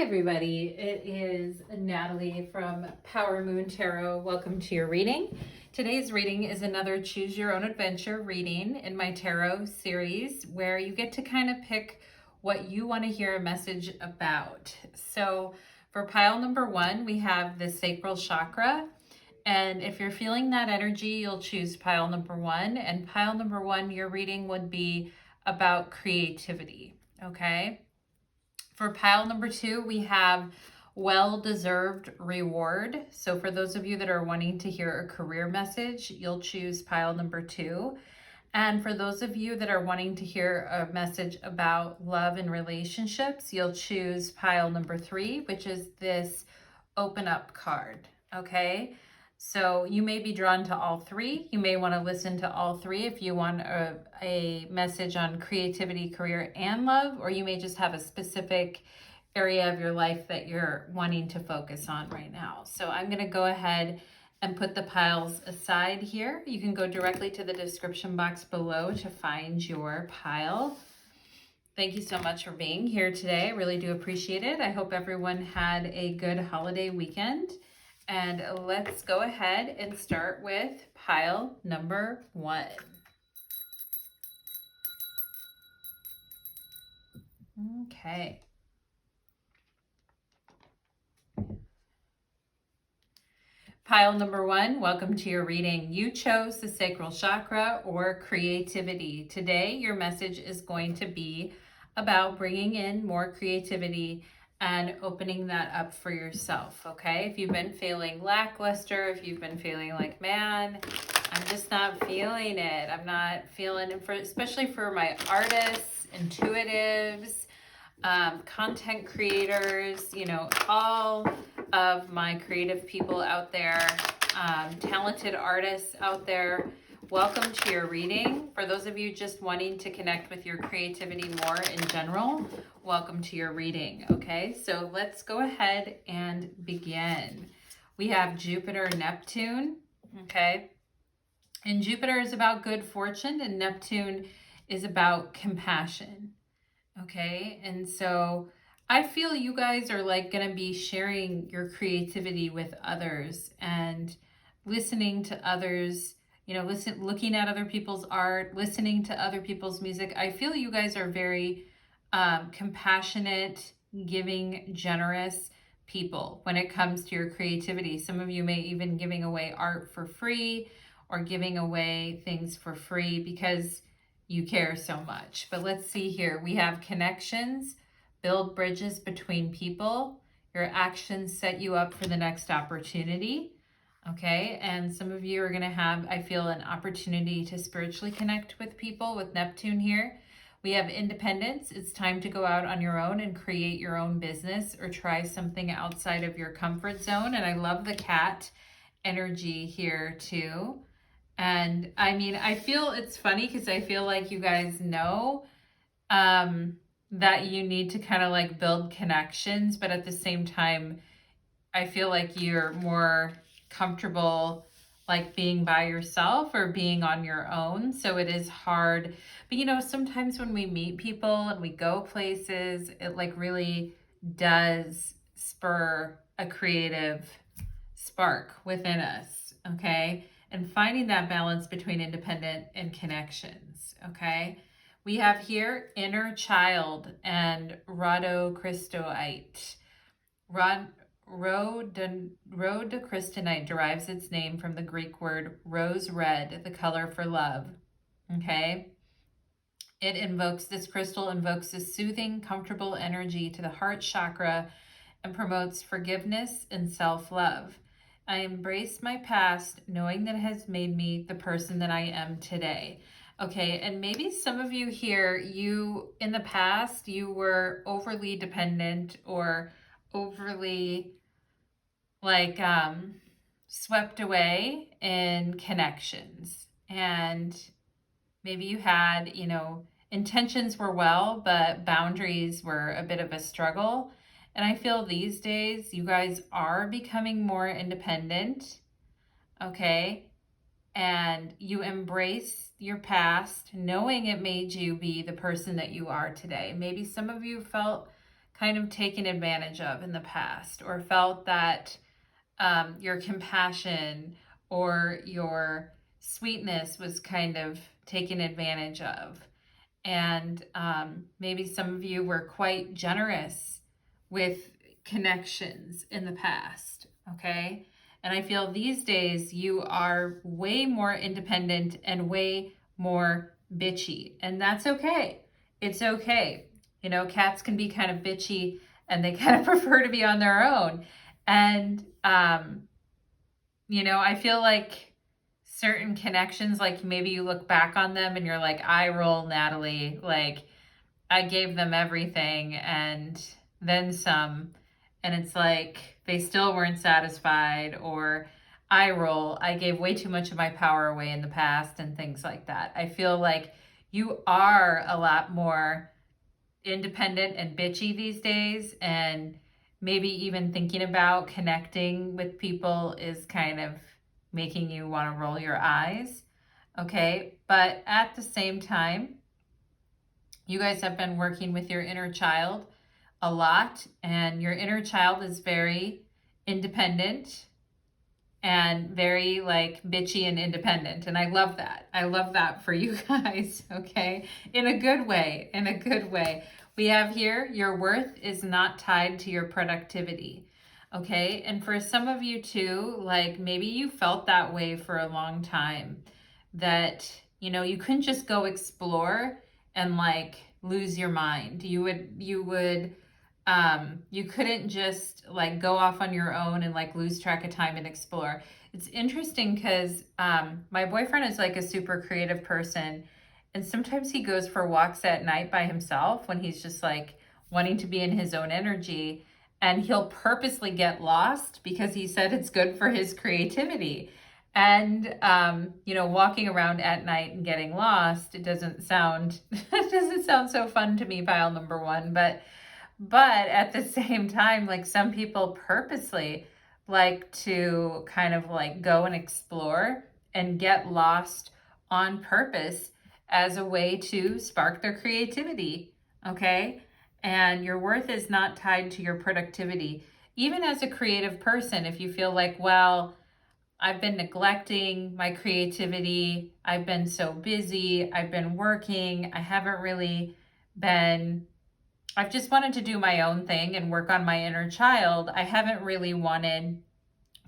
everybody, it is Natalie from Power Moon Tarot. Welcome to your reading. Today's reading is another Choose Your Own Adventure reading in my tarot series where you get to kind of pick what you want to hear a message about. So for pile number 1, we have the sacral chakra. And if you're feeling that energy, you'll choose pile number 1. And pile number 1, your reading would be about creativity, okay? For pile number 2, we have well-deserved reward. So for those of you that are wanting to hear a career message, you'll choose pile number 2. And for those of you that are wanting to hear a message about love and relationships, you'll choose pile number 3, which is this open up card, okay? So you may be drawn to all 3. You may want to listen to all 3 if you want a message on creativity, career, and love, or you may just have a specific area of your life that you're wanting to focus on right now. So I'm going to go ahead and put the piles aside here. You can go directly to the description box below to find your pile. Thank you so much for being here today. I really do appreciate it. I hope everyone had a good holiday weekend. And let's go ahead and start with pile number 1. Okay. Pile number 1, welcome to your reading. You chose the sacral chakra or creativity. Today, your message is going to be about bringing in more creativity and opening that up for yourself, okay? If you've been feeling lackluster, if you've been feeling like, man, I'm just not feeling it. I'm not feeling it, especially for my artists, intuitives, content creators, you know, all of my creative people out there, talented artists out there. Welcome to your reading. For those of you just wanting to connect with your creativity more in general, welcome to your reading, okay? So let's go ahead and begin. We have Jupiter, Neptune, okay? And Jupiter is about good fortune and Neptune is about compassion, okay? And so I feel you guys are like going to be sharing your creativity with others and listening to others, you know, looking at other people's art, listening to other people's music. I feel you guys are very compassionate, giving, generous people when it comes to your creativity. Some of you may even giving away art for free or giving away things for free because you care so much. But let's see here. We have connections, build bridges between people. Your actions set you up for the next opportunity. Okay, and some of you are going to have, I feel, an opportunity to spiritually connect with people with Neptune here. We have independence. It's time to go out on your own and create your own business or try something outside of your comfort zone. And I love the cat energy here too. And I mean, I feel it's funny because I feel like you guys know that you need to kind of like build connections, but at the same time, I feel like you're more comfortable like being by yourself or being on your own. So it is hard. But you know, sometimes when we meet people and we go places, it like really does spur a creative spark within us, okay? And finding that balance between independent and connections, okay? We have here inner child and rhodochrosite. Rhodochrosite derives its name from the Greek word rose red, the color for love, okay? This crystal invokes a soothing, comfortable energy to the heart chakra and promotes forgiveness and self-love. I embrace my past, knowing that it has made me the person that I am today. Okay, and maybe some of you here, in the past, you were overly dependent or overly like swept away in connections. And maybe you had, you know, intentions were well, but boundaries were a bit of a struggle. And I feel these days you guys are becoming more independent, okay? And you embrace your past, knowing it made you be the person that you are today. Maybe some of you felt kind of taken advantage of in the past, or felt that your compassion or your sweetness was kind of taken advantage of. And maybe some of you were quite generous with connections in the past, okay? And I feel these days you are way more independent and way more bitchy, and that's okay. It's okay. You know, cats can be kind of bitchy and they kind of prefer to be on their own. And, you know, I feel like certain connections, like maybe you look back on them and you're like, I roll, Natalie, like I gave them everything and then some, and it's like they still weren't satisfied, or I roll, I gave way too much of my power away in the past and things like that. I feel like you are a lot more independent and bitchy these days, and maybe even thinking about connecting with people is kind of making you want to roll your eyes. Okay, but at the same time, you guys have been working with your inner child a lot, and your inner child is very independent and very like bitchy and independent. And I love that. I love that for you guys, okay? In a good way, in a good way. We have here, your worth is not tied to your productivity, okay? And for some of you too, like maybe you felt that way for a long time, that, you know, you couldn't just go explore and like lose your mind. You couldn't just like go off on your own and like lose track of time and explore. It's interesting because my boyfriend is like a super creative person, and sometimes he goes for walks at night by himself when he's just like wanting to be in his own energy, and he'll purposely get lost because he said it's good for his creativity. And you know, walking around at night and getting lost, it doesn't sound it doesn't sound so fun to me, pile number one, but at the same time, like some people purposely like to kind of like go and explore and get lost on purpose as a way to spark their creativity, okay? And your worth is not tied to your productivity. Even as a creative person, if you feel like, well, I've been neglecting my creativity, I've been so busy, I've been working, I've just wanted to do my own thing and work on my inner child. I haven't really wanted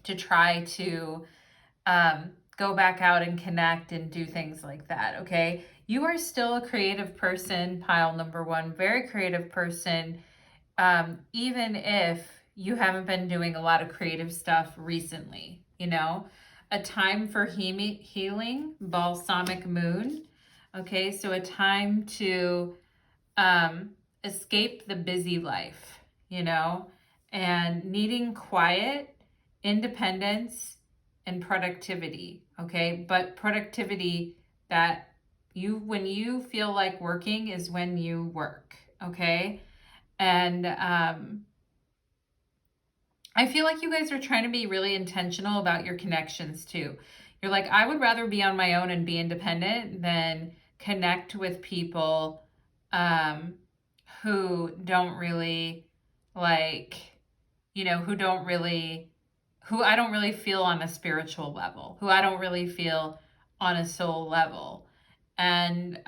to try to go back out and connect and do things like that, okay? You are still a creative person, pile number one, very creative person, even if you haven't been doing a lot of creative stuff recently, you know? A time for healing, balsamic moon, okay? So a time to escape the busy life, you know, and needing quiet, independence, and productivity, okay? But productivity that when you feel like working is when you work, okay? And I feel like you guys are trying to be really intentional about your connections too. You're like, I would rather be on my own and be independent than connect with people who don't really like, you know, who I don't really feel on a spiritual level, who I don't really feel on a soul level. And,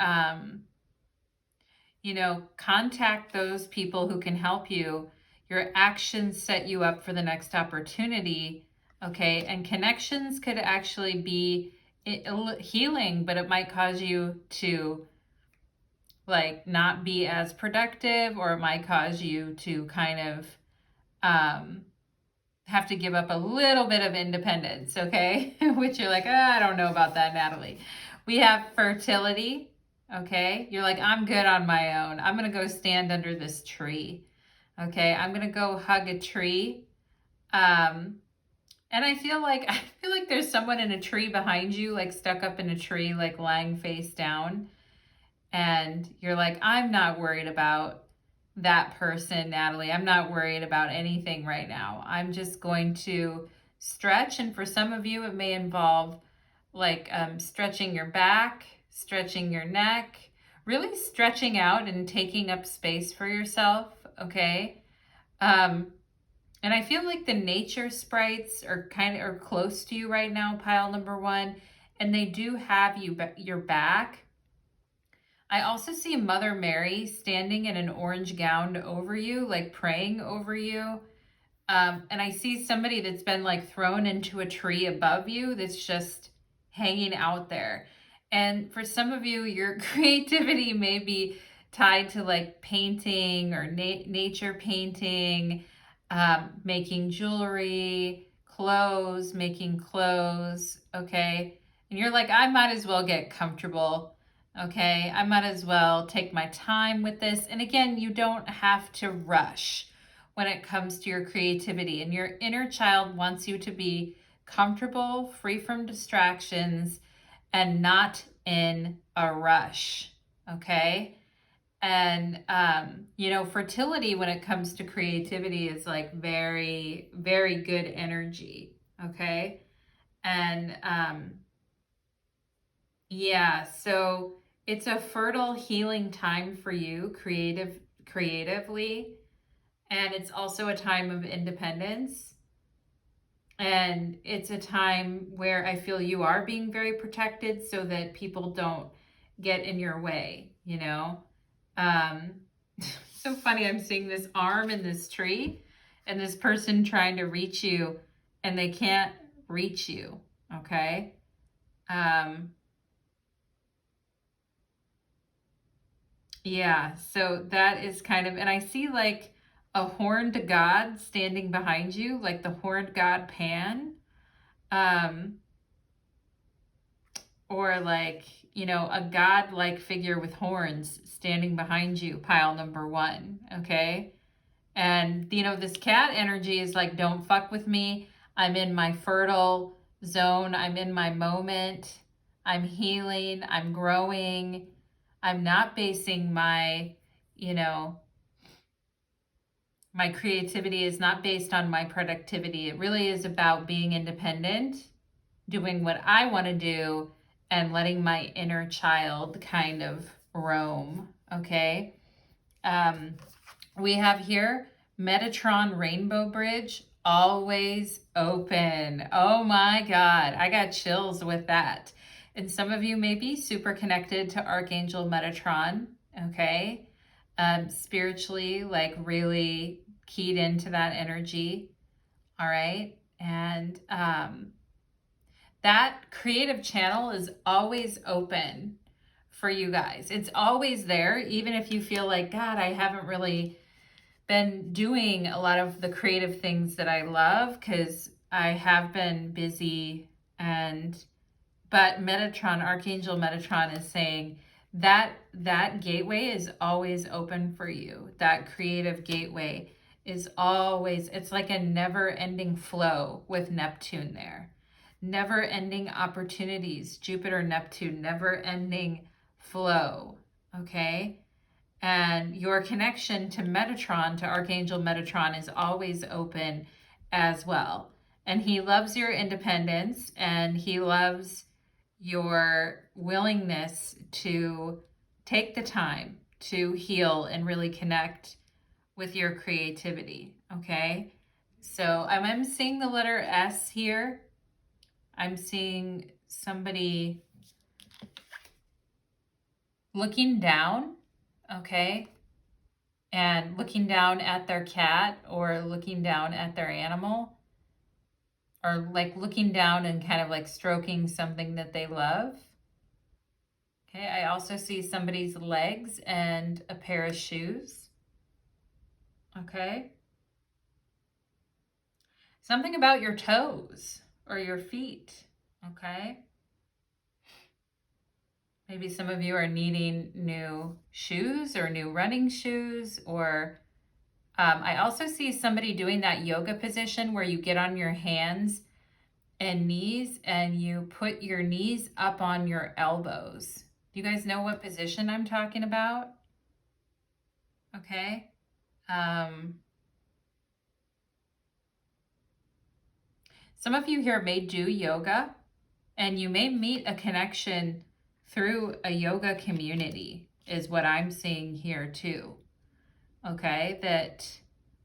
you know, contact those people who can help you. Your actions set you up for the next opportunity, okay? And connections could actually be healing, but it might cause you to like not be as productive, or it might cause you to kind of have to give up a little bit of independence, okay? Which you're like, I don't know about that, Natalie. We have fertility, okay? You're like, I'm good on my own. I'm gonna go stand under this tree, okay? I'm gonna go hug a tree. And I feel like there's someone in a tree behind you, like stuck up in a tree, like lying face down. And you're like, I'm not worried about that person, Natalie. I'm not worried about anything right now. I'm just going to stretch. And for some of you, it may involve like stretching your back, stretching your neck, really stretching out and taking up space for yourself, okay? And I feel like the nature sprites are close to you right now, pile number one, and they do have your back. I also see Mother Mary standing in an orange gown over you, like praying over you. And I see somebody that's been like thrown into a tree above you that's just hanging out there. And for some of you, your creativity may be tied to like painting or nature painting, making jewelry, clothes, making clothes, okay? And you're like, I might as well get comfortable, okay? I might as well take my time with this. And again, you don't have to rush when it comes to your creativity. And your inner child wants you to be comfortable, free from distractions, and not in a rush, okay? And, fertility when it comes to creativity is like very, very good energy, okay? And, yeah, so it's a fertile healing time for you creatively. And it's also a time of independence. And it's a time where I feel you are being very protected so that people don't get in your way, you know? Um, so funny, I'm seeing this arm in this tree and this person trying to reach you and they can't reach you, okay? Yeah, so that is kind of, and I see like a horned god standing behind you, like the horned god Pan, um, or like, a god-like figure with horns standing behind you, pile number one, okay? And, this cat energy is like, don't fuck with me. I'm in my fertile zone. I'm in my moment. I'm healing. I'm growing. I'm not basing you know, my creativity is not based on my productivity. It really is about being independent, doing what I want to do, and letting my inner child kind of roam. Okay. We have here Metatron Rainbow Bridge, always open. Oh my God. I got chills with that. And some of you may be super connected to Archangel Metatron. Okay. Spiritually, like really keyed into that energy. All right. And that creative channel is always open for you guys. It's always there, even if you feel like, God, I haven't really been doing a lot of the creative things that I love because I have been busy. But Metatron, Archangel Metatron is saying that gateway is always open for you. That creative gateway is always, it's like a never ending flow with Neptune there. Never ending opportunities, Jupiter, Neptune, never ending flow. Okay. And your connection to Metatron, to Archangel Metatron, is always open as well. And he loves your independence and he loves your willingness to take the time to heal and really connect with your creativity. Okay. So I'm seeing the letter S here. I'm seeing somebody looking down. Okay. And looking down at their cat or looking down at their animal, or like looking down and kind of like stroking something that they love. Okay, I also see somebody's legs and a pair of shoes. Okay. Something about your toes or your feet. Okay. Maybe some of you are needing new shoes or new running shoes, or I also see somebody doing that yoga position where you get on your hands and knees and you put your knees up on your elbows. Do you guys know what position I'm talking about? Okay. Some of you here may do yoga and you may meet a connection through a yoga community is what I'm seeing here too. okay,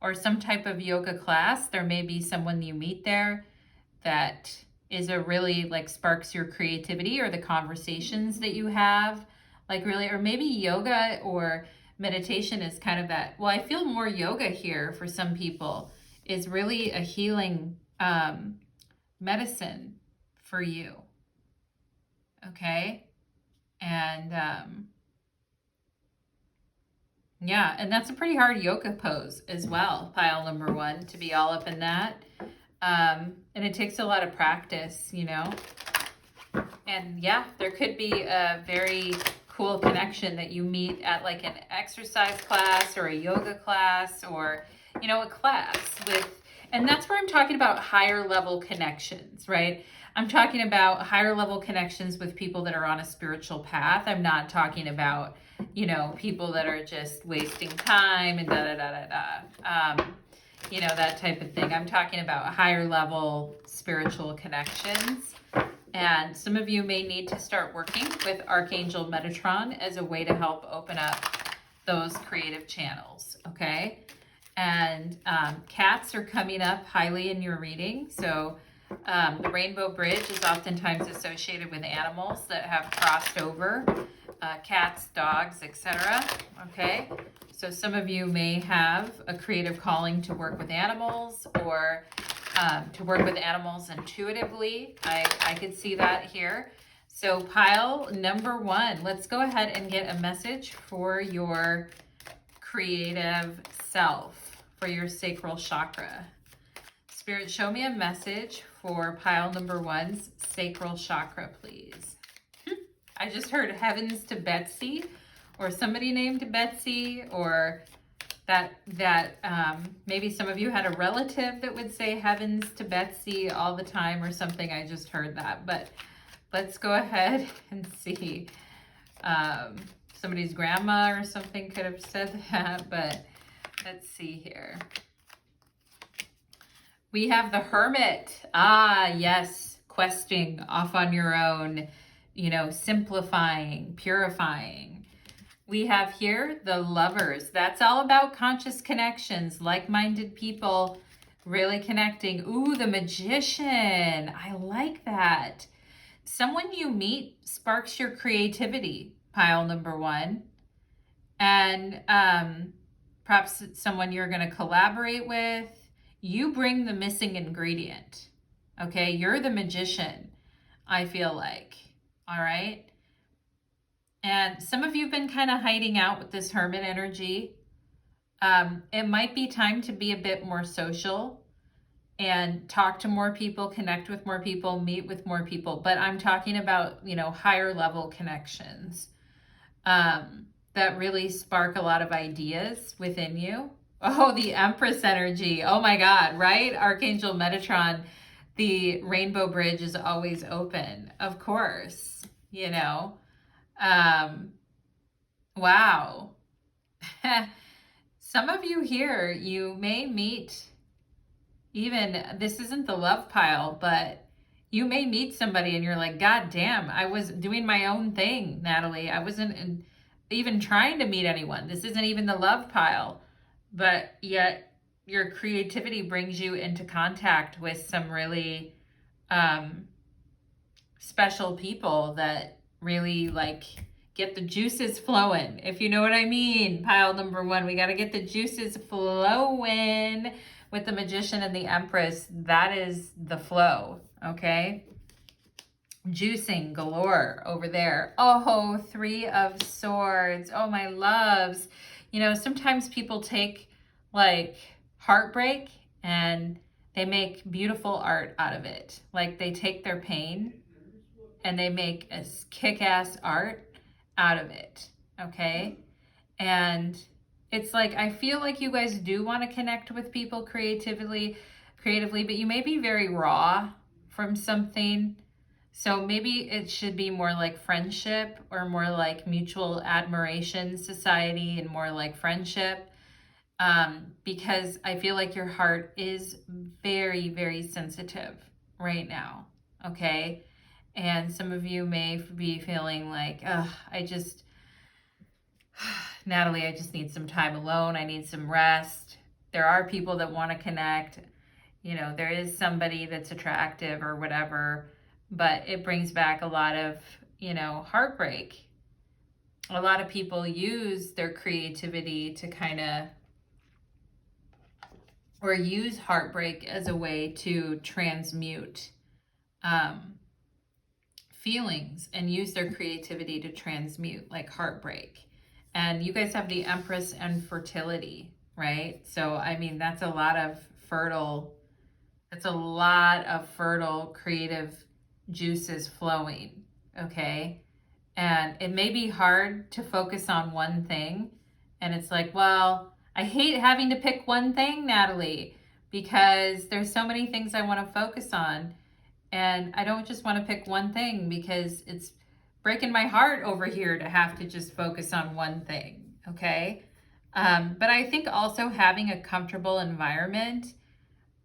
or some type of yoga class. There may be someone you meet there that is a really like sparks your creativity, or the conversations that you have, like really, or maybe yoga or meditation is kind of that. Well, I feel more yoga here for some people is really a healing medicine for you. Okay. And yeah, and that's a pretty hard yoga pose as well, pile number one, to be all up in that. And it takes a lot of practice, you know. And yeah, there could be a very cool connection that you meet at like an exercise class or a yoga class, or, you know, a class with, and that's where I'm talking about higher level connections, right? I'm talking about higher level connections with people that are on a spiritual path. I'm not talking about, you know, people that are just wasting time and da da da da da. You know, that type of thing. I'm talking about higher level spiritual connections. And some of you may need to start working with Archangel Metatron as a way to help open up those creative channels, okay? And cats are coming up highly in your reading. So the Rainbow Bridge is oftentimes associated with animals that have crossed over, cats, dogs, etc. Okay, so some of you may have a creative calling to work with animals, or to work with animals intuitively. I could see that here. So pile number one, let's go ahead and get a message for your creative self, for your sacral chakra. Spirit, show me a message for pile number one's sacral chakra, please. I just heard heavens to Betsy, or somebody named Betsy, or that maybe some of you had a relative that would say heavens to Betsy all the time or something. I just heard that, but let's go ahead and see. Somebody's grandma or something could have said that, but let's see here. We have the Hermit. Ah, yes, questing, off on your own, you know, simplifying, purifying. We have here the Lovers. That's all about conscious connections, like-minded people really connecting. Ooh, the Magician. I like that. Someone you meet sparks your creativity, pile number one. And perhaps someone you're going to collaborate with. You bring the missing ingredient. Okay, you're the magician, I feel like. All right. And some of you have been kind of hiding out with this Hermit energy. It might be time to be a bit more social and talk to more people, connect with more people, meet with more people. But I'm talking about, you know, higher level connections that really spark a lot of ideas within you. Oh, the Empress energy. Oh my God, right? Archangel Metatron, the Rainbow Bridge is always open, of course, you know. Wow. Some of you here, you may meet, even, this isn't the love pile, but you may meet somebody and you're like, God damn, I was doing my own thing, Natalie. I wasn't even trying to meet anyone. This isn't even the love pile, but yet your creativity brings you into contact with some really special people that really like get the juices flowing, if you know what I mean. Pile number one, we got to get the juices flowing with the Magician and the Empress. That is the flow, okay? Juicing galore over there. Oh, Three of Swords. Oh, my loves. You know, sometimes people take like heartbreak and they make beautiful art out of it. Like they take their pain and they make a kick-ass art out of it, okay? And it's like, I feel like you guys do want to connect with people creatively, but you may be very raw from something. So maybe it should be more like friendship, or more like mutual admiration society, and more like friendship. Because I feel like your heart is very, very sensitive right now, okay? And some of you may be feeling like, I just, Natalie, I just need some time alone. I need some rest. There are people that want to connect. You know, there is somebody that's attractive or whatever, but it brings back a lot of, you know, heartbreak. A lot of people use their creativity to kind of, or use heartbreak as a way to transmute um, feelings and use their creativity to transmute, like heartbreak. And you guys have the Empress and fertility, right? So, I mean, that's a lot of fertile creative juices flowing, okay? And it may be hard to focus on one thing. And it's like, well, I hate having to pick one thing, Natalie, because there's so many things I want to focus on. And I don't just want to pick one thing because it's breaking my heart over here to have to just focus on one thing, okay? But I think also having a comfortable environment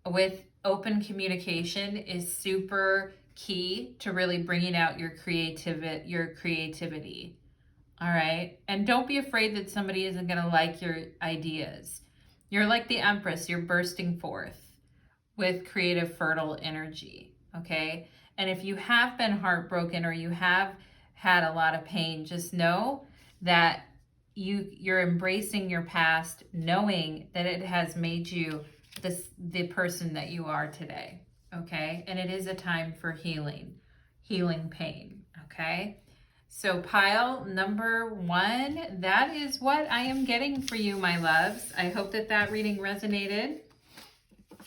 with open communication is super key to really bringing out your creativity. All right. And don't be afraid that somebody isn't going to like your ideas. You're like the Empress, you're bursting forth with creative, fertile energy. Okay. And if you have been heartbroken or you have had a lot of pain, just know that you're embracing your past, knowing that it has made you the person that you are today. Okay. And it is a time for healing pain. Okay. So pile number 1, that is what I am getting for you, my loves. I hope that that reading resonated.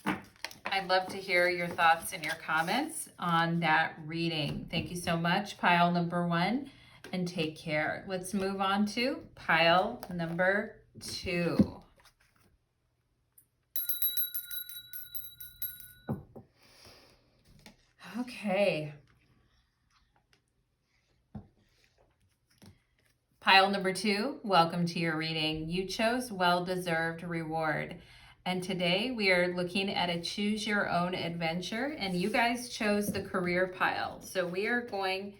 I'd love to hear your thoughts and your comments on that reading. Thank you so much, pile number 1, and take care. Let's move on to pile number 2. Okay. Pile number 2, welcome to your reading. You chose well-deserved reward. And today we are looking at a choose your own adventure, and you guys chose the career pile. So we are going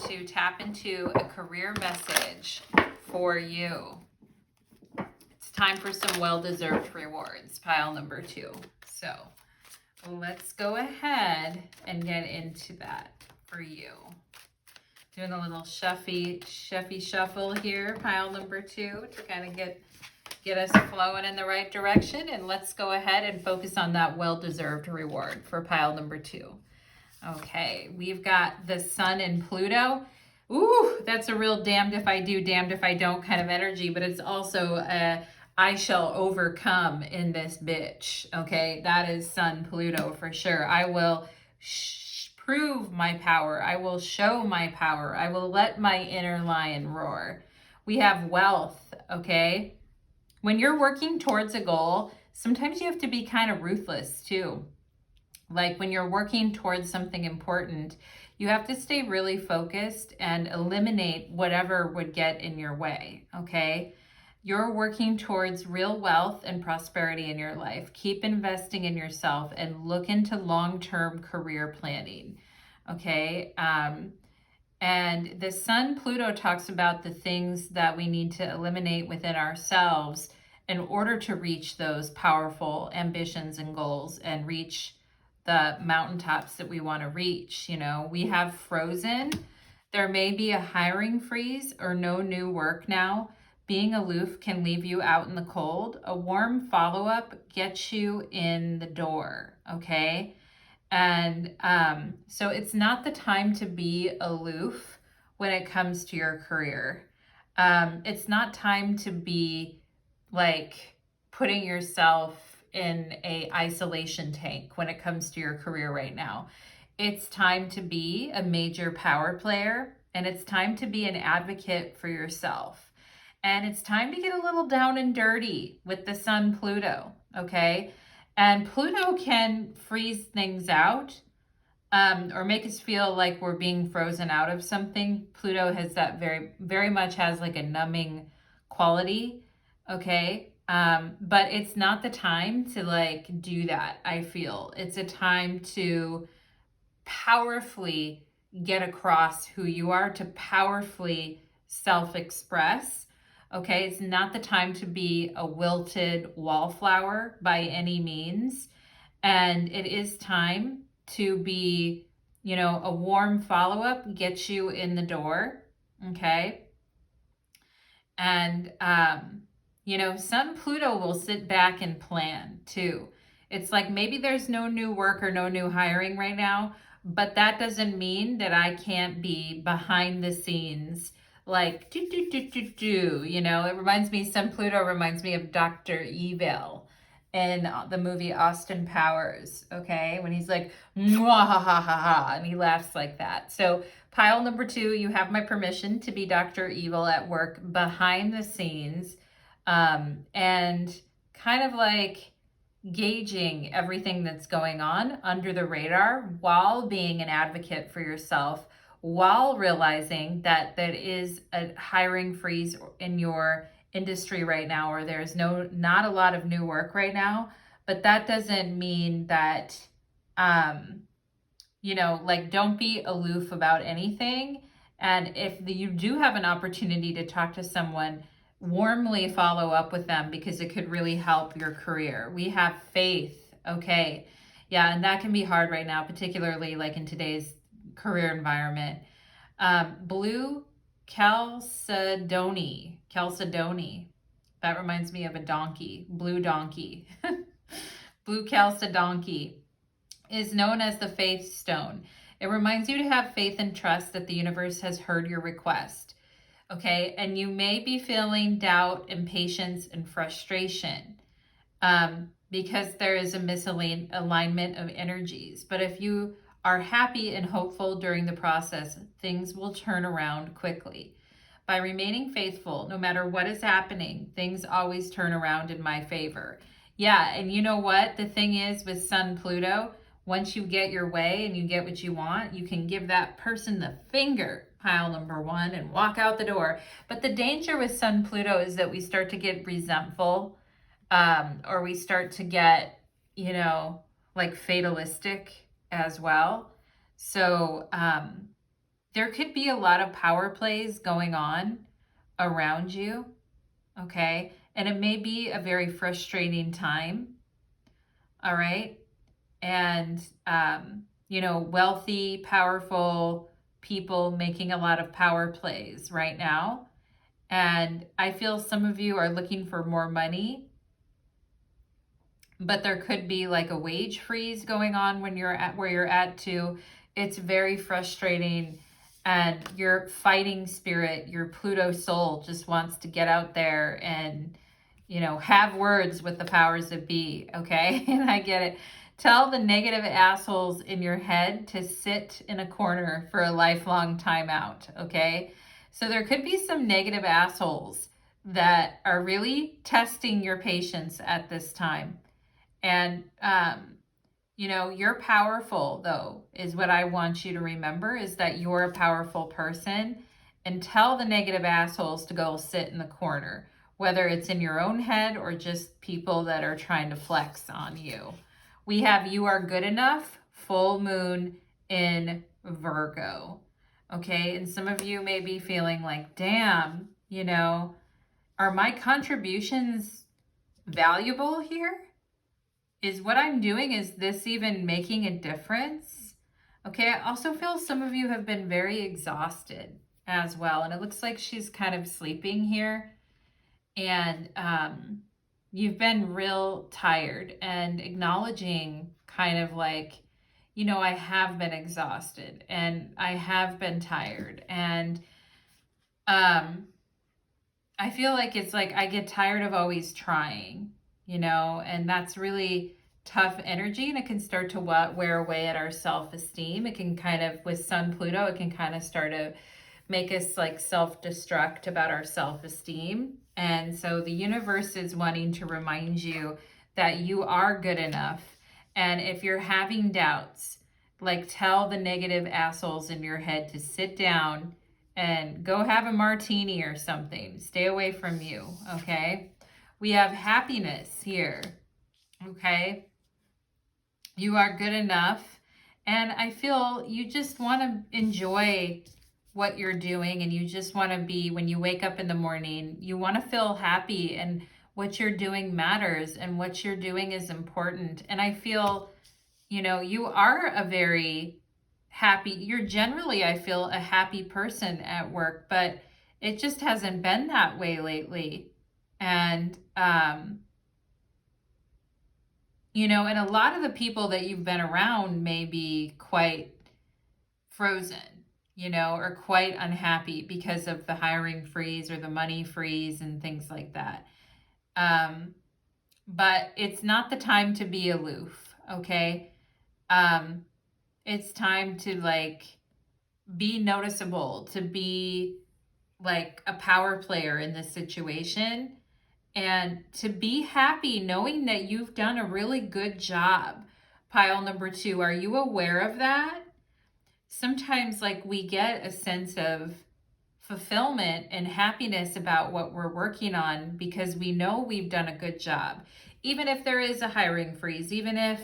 to tap into a career message for you. It's time for some well-deserved rewards, pile number 2. So let's go ahead and get into that for you. Doing a little shuffy shuffle here, pile number 2, to kind of get us flowing in the right direction. And let's go ahead and focus on that well-deserved reward for pile number 2. Okay, we've got the Sun and Pluto. Ooh, that's a real damned if I do, damned if I don't kind of energy, but it's also a I shall overcome in this bitch. Okay, that is Sun Pluto for sure. I will prove my power. I will show my power. I will let my inner lion roar. We have wealth, okay? When you're working towards a goal, sometimes you have to be kind of ruthless too. Like when you're working towards something important, you have to stay really focused and eliminate whatever would get in your way, okay? You're working towards real wealth and prosperity in your life. Keep investing in yourself and look into long-term career planning, okay? And the Sun Pluto talks about the things that we need to eliminate within ourselves in order to reach those powerful ambitions and goals and reach the mountaintops that we want to reach. You know, we have frozen. There may be a hiring freeze or no new work now. Being aloof can leave you out in the cold. A warm follow-up gets you in the door, okay? And so it's not the time to be aloof when it comes to your career. It's not time to be like putting yourself in a isolation tank when it comes to your career right now. It's time to be a major power player, and it's time to be an advocate for yourself. And it's time to get a little down and dirty with the Sun Pluto, okay? And Pluto can freeze things out or make us feel like we're being frozen out of something. Pluto has that very much has like a numbing quality, okay? But it's not the time to like do that, I feel. It's a time to powerfully get across who you are, to powerfully self-express Okay, it's not the time to be a wilted wallflower by any means. And it is time to be, a warm follow-up, get you in the door. Okay. And, Sun Pluto will sit back and plan too. It's like maybe there's no new work or no new hiring right now, but that doesn't mean that I can't be behind the scenes, like it reminds me, Sun Pluto reminds me of Dr. Evil in the movie Austin Powers, okay? When he's like, mwah, ha, ha, ha, ha, and he laughs like that. So pile number 2, you have my permission to be Dr. Evil at work behind the scenes, and kind of like gauging everything that's going on under the radar while being an advocate for yourself, while realizing that that is a hiring freeze in your industry right now, or there's not a lot of new work right now. But that doesn't mean that don't be aloof about anything. And if you do have an opportunity to talk to someone, warmly follow up with them, because it could really help your career. We have faith. Okay. Yeah. And that can be hard right now, particularly like in today's career environment. Blue Chalcedony. That reminds me of a donkey, blue donkey. Blue Chalcedony is known as the faith stone. It reminds you to have faith and trust that the universe has heard your request. Okay, and you may be feeling doubt, impatience, and frustration because there is a misalignment of energies. But if you are happy and hopeful during the process, things will turn around quickly. By remaining faithful, no matter what is happening, things always turn around in my favor. Yeah, and you know what? The thing is with Sun Pluto, once you get your way and you get what you want, you can give that person the finger, pile number 1, and walk out the door. But the danger with Sun Pluto is that we start to get resentful, or we start to get, like fatalistic as well. So there could be a lot of power plays going on around you, okay? And it may be a very frustrating time, all right? And, wealthy, powerful people making a lot of power plays right now. And I feel some of you are looking for more money, but there could be like a wage freeze going on when you're at where you're at too. It's very frustrating, and your fighting spirit, your Pluto soul, just wants to get out there and, have words with the powers that be, okay? And I get it. Tell the negative assholes in your head to sit in a corner for a lifelong timeout, okay? So there could be some negative assholes that are really testing your patience at this time. And, you're powerful, though, is what I want you to remember, is that you're a powerful person. And tell the negative assholes to go sit in the corner, whether it's in your own head or just people that are trying to flex on you. We have You Are Good Enough, full moon in Virgo. Okay, and some of you may be feeling like, damn, are my contributions valuable here? Is what I'm doing, is this even making a difference? Okay, I also feel some of you have been very exhausted as well. And it looks like she's kind of sleeping here. And you've been real tired, and acknowledging kind of like, I have been exhausted and I have been tired. And I feel like it's like I get tired of always trying, and that's really tough energy, and it can start to wear away at our self-esteem. It can kind of, with Sun Pluto, it can kind of start to make us like self-destruct about our self-esteem. And so the universe is wanting to remind you that you are good enough. And if you're having doubts, like, tell the negative assholes in your head to sit down and go have a martini or something. Stay away from you, okay? We have happiness here, okay? You are good enough. And I feel you just want to enjoy what you're doing, and you just want to be, when you wake up in the morning, you want to feel happy, and what you're doing matters, and what you're doing is important. And I feel, you know, you are a very happy, you're generally, I feel, a happy person at work, but it just hasn't been that way lately. And, you know, and a lot of the people that you've been around may be quite frozen, you know, or quite unhappy because of the hiring freeze or the money freeze and things like that. But it's not the time to be aloof, okay? It's time to like be noticeable, to be like a power player in this situation, and to be happy knowing that you've done a really good job. Pile number 2, are you aware of that? Sometimes like we get a sense of fulfillment and happiness about what we're working on because we know we've done a good job. Even if there is a hiring freeze, even if,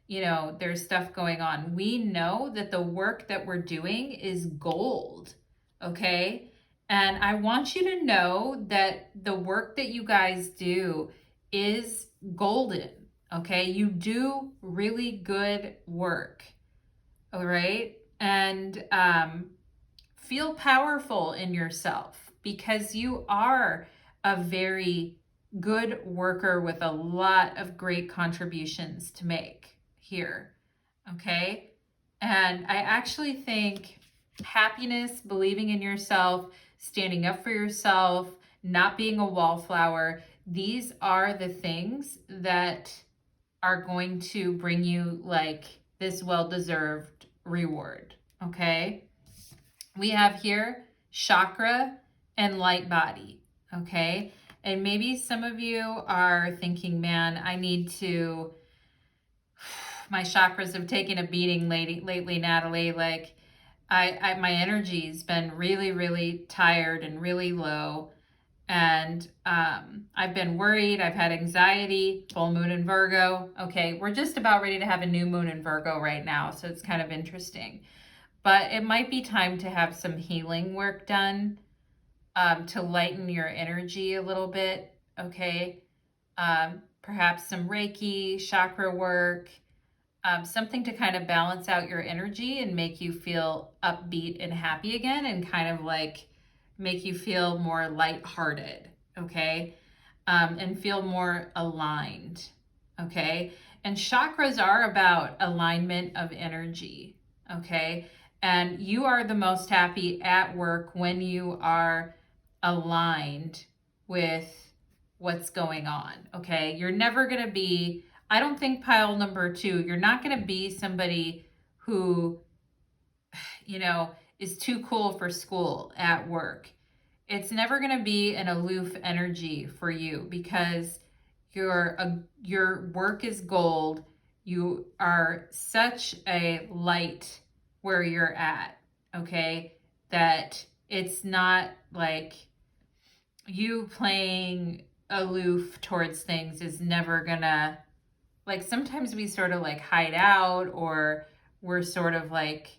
you know, there's stuff going on, we know that the work that we're doing is gold, okay? And I want you to know that the work that you guys do is golden, okay? You do really good work, all right? And feel powerful in yourself because you are a very good worker with a lot of great contributions to make here, okay? And I actually think happiness, believing in yourself, standing up for yourself, not being a wallflower, these are the things that are going to bring you like this well-deserved reward, okay? We have here chakra and light body, okay? And maybe some of you are thinking, man, I need to, my chakras have taken a beating lately, Natalie. Like my energy's been really, really tired and really low. And I've been worried. I've had anxiety, full moon in Virgo. Okay, we're just about ready to have a new moon in Virgo right now. So it's kind of interesting. But it might be time to have some healing work done to lighten your energy a little bit, okay? Perhaps some Reiki, chakra work, something to kind of balance out your energy and make you feel upbeat and happy again, and kind of like make you feel more lighthearted, okay? And feel more aligned, okay? And chakras are about alignment of energy, okay? And you are the most happy at work when you are aligned with what's going on, okay? You're never going to be, I don't think, pile number 2, you're not going to be somebody who, you know, is too cool for school at work. It's never going to be an aloof energy for you because your work is gold. You are such a light where you're at, okay? That it's not like you playing aloof towards things is never gonna, like sometimes we sort of like hide out, or we're sort of like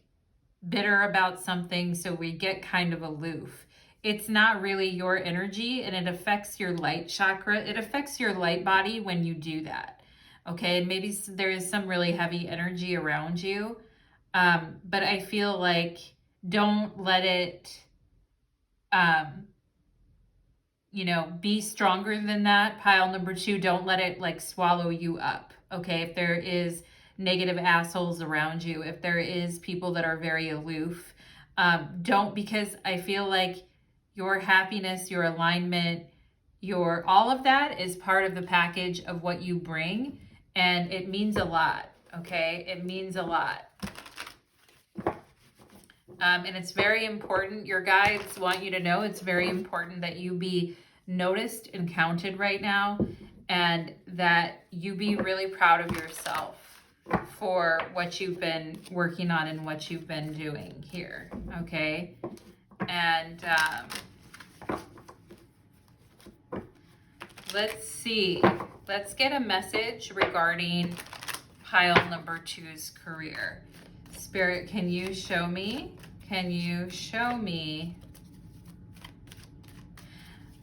bitter about something, so we get kind of aloof. It's not really your energy, and it affects your light chakra. It affects your light body when you do that, okay? And maybe there is some really heavy energy around you, but I feel like don't let it, you know, be stronger than that. Pile number 2, don't let it like swallow you up, okay? If there is negative assholes around you, if there is people that are very aloof, don't, because I feel like your happiness, your alignment, your all of that is part of the package of what you bring, and it means a lot, okay? It means a lot. And it's very important. Your guides want you to know it's very important that you be noticed and counted right now, and that you be really proud of yourself for what you've been working on and what you've been doing here, okay? And let's see. Let's get a message regarding pile number 2's career. Spirit, can you show me? can you show me?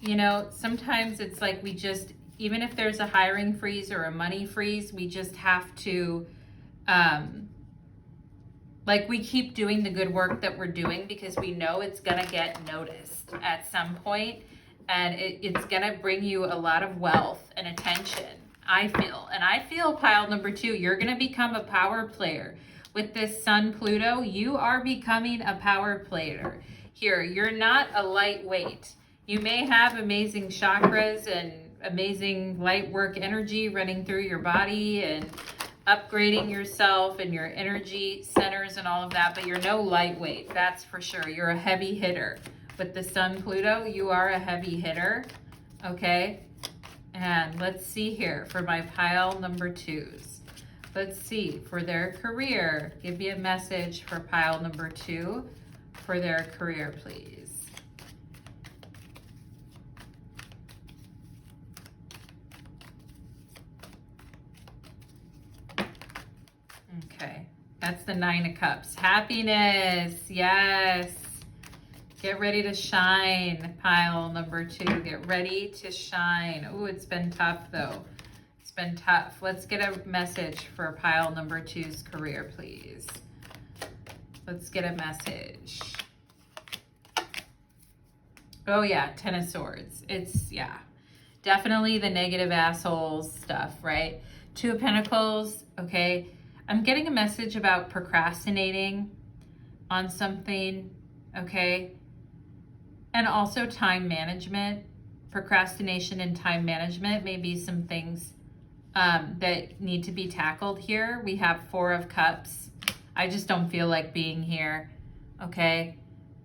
You know, sometimes it's like we just, even if there's a hiring freeze or a money freeze, we just have to, like we keep doing the good work that we're doing because we know it's going to get noticed at some point, and it's going to bring you a lot of wealth and attention, I feel. And I feel, pile number 2, you're going to become a power player. With this Sun Pluto, you are becoming a power player here. You're not a lightweight. You may have amazing chakras and amazing light work energy running through your body and upgrading yourself and your energy centers and all of that, but you're no lightweight, that's for sure. You're a heavy hitter. With the Sun Pluto, you are a heavy hitter, okay? And let's see here for my pile number 2s. Let's see, for their career, give me a message for pile number 2 for their career, please. Okay, that's the 9 of Cups. Happiness, yes. Get ready to shine, pile number 2. Get ready to shine. Oh, it's been tough though. It's been tough. Let's get a message for pile number 2's career, please. Let's get a message. Oh yeah, 10 of Swords. It's, yeah, definitely the negative assholes stuff, right? 2 of Pentacles, okay. I'm getting a message about procrastinating on something, okay? And also time management. Procrastination and time management may be some things that need to be tackled here. We have 4 of Cups. I just don't feel like being here, okay?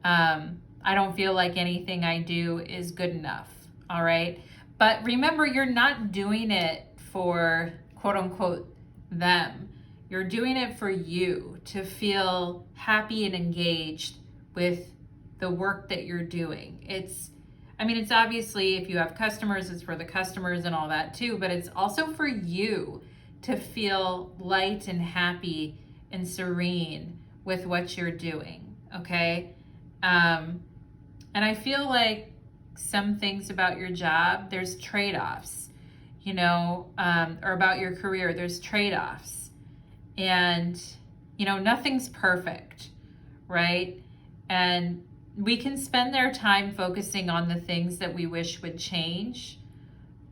I don't feel like anything I do is good enough, all right? But remember, you're not doing it for quote unquote them. You're doing it for you to feel happy and engaged with the work that you're doing. It's obviously, if you have customers, it's for the customers and all that too, but it's also for you to feel light and happy and serene with what you're doing, okay? And I feel like some things about your job, there's trade-offs, you know, or about your career, there's trade-offs. And, you know, nothing's perfect, right? And we can spend their time focusing on the things that we wish would change,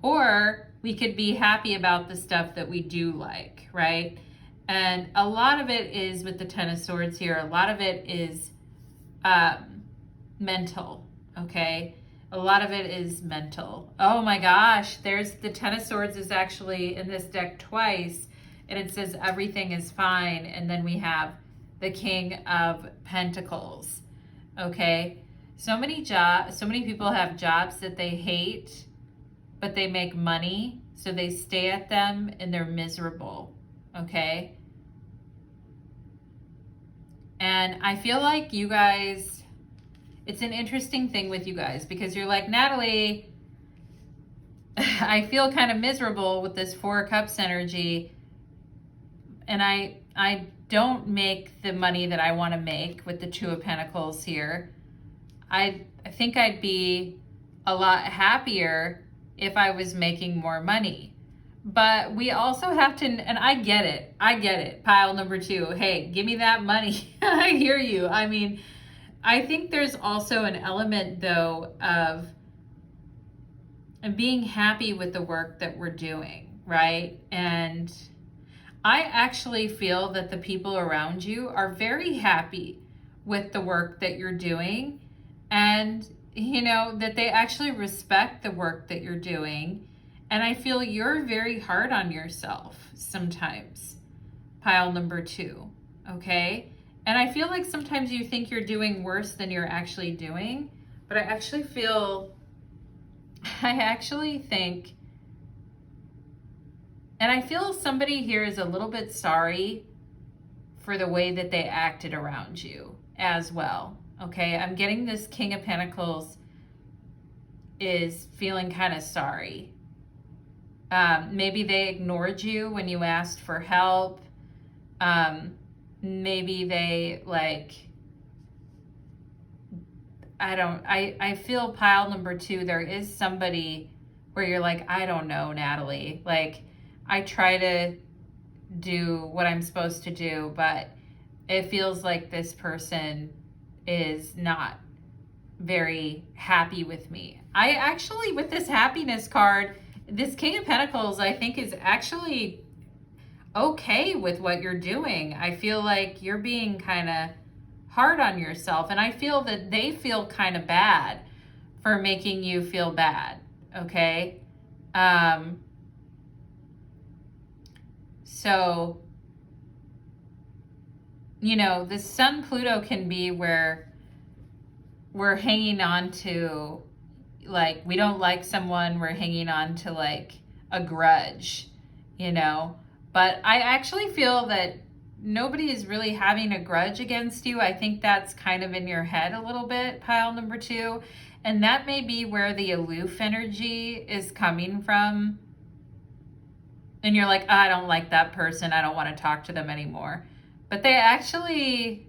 or we could be happy about the stuff that we do like, right? And a lot of it is with the 10 of Swords here, a lot of it is mental, okay? A lot of it is mental. Oh my gosh, there's the 10 of Swords is actually in this deck twice, and it says everything is fine. And then we have the King of Pentacles. Okay. So many people have jobs that they hate, but they make money. So they stay at them and they're miserable. Okay. And I feel like you guys, it's an interesting thing with you guys because you're like, Natalie, I feel kind of miserable with this 4 of Cups energy. And I don't make the money that I want to make with the 2 of Pentacles here. I think I'd be a lot happier if I was making more money. But we also have to, and I get it, pile number 2. Hey, give me that money. I hear you. I mean, I think there's also an element though of being happy with the work that we're doing, right? And I actually feel that the people around you are very happy with the work that you're doing, and you know that they actually respect the work that you're doing. And I feel you're very hard on yourself sometimes, pile number 2, okay? And I feel like sometimes you think you're doing worse than you're actually doing, but I actually think, and I feel somebody here is a little bit sorry for the way that they acted around you as well, okay? I'm getting this King of Pentacles is feeling kind of sorry. Maybe they ignored you when you asked for help. Maybe they I feel pile number 2, there is somebody where you're like, I don't know, Natalie. Like, I try to do what I'm supposed to do, but it feels like this person is not very happy with me. I actually, with this happiness card, this King of Pentacles, I think is actually okay with what you're doing. I feel like you're being kind of hard on yourself, and I feel that they feel kind of bad for making you feel bad, okay? So, you know, the Sun Pluto can be where we're hanging on to, like, we don't like someone, we're hanging on to like a grudge, you know? But I actually feel that nobody is really having a grudge against you. I think that's kind of in your head a little bit, pile number 2. And that may be where the aloof energy is coming from. And you're like, I don't like that person, I don't want to talk to them anymore. But they actually,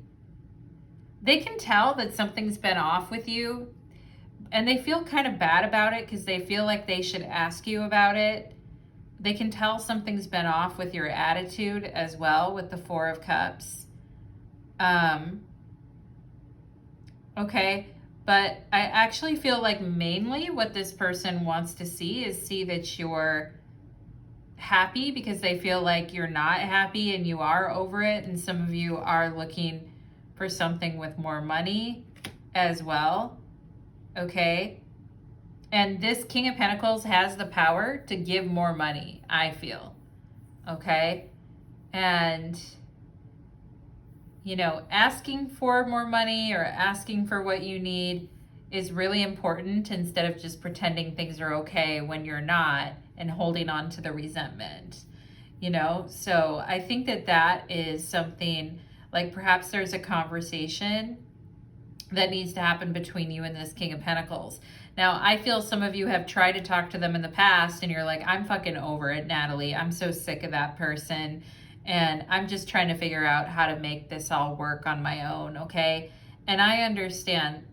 they can tell that something's been off with you, and they feel kind of bad about it because they feel like they should ask you about it. They can tell something's been off with your attitude as well with the 4 of Cups. Okay, but I actually feel like mainly what this person wants to see is that you're happy, because they feel like you're not happy and you are over it. And some of you are looking for something with more money as well. Okay. And this King of Pentacles has the power to give more money, I feel. Okay. And, you know, asking for more money or asking for what you need is really important, instead of just pretending things are okay when you're not and holding on to the resentment, you know? So I think that that is something, like, perhaps there's a conversation that needs to happen between you and this King of Pentacles. Now, I feel some of you have tried to talk to them in the past and you're like, I'm fucking over it, Natalie. I'm so sick of that person. And I'm just trying to figure out how to make this all work on my own, okay? And I understand,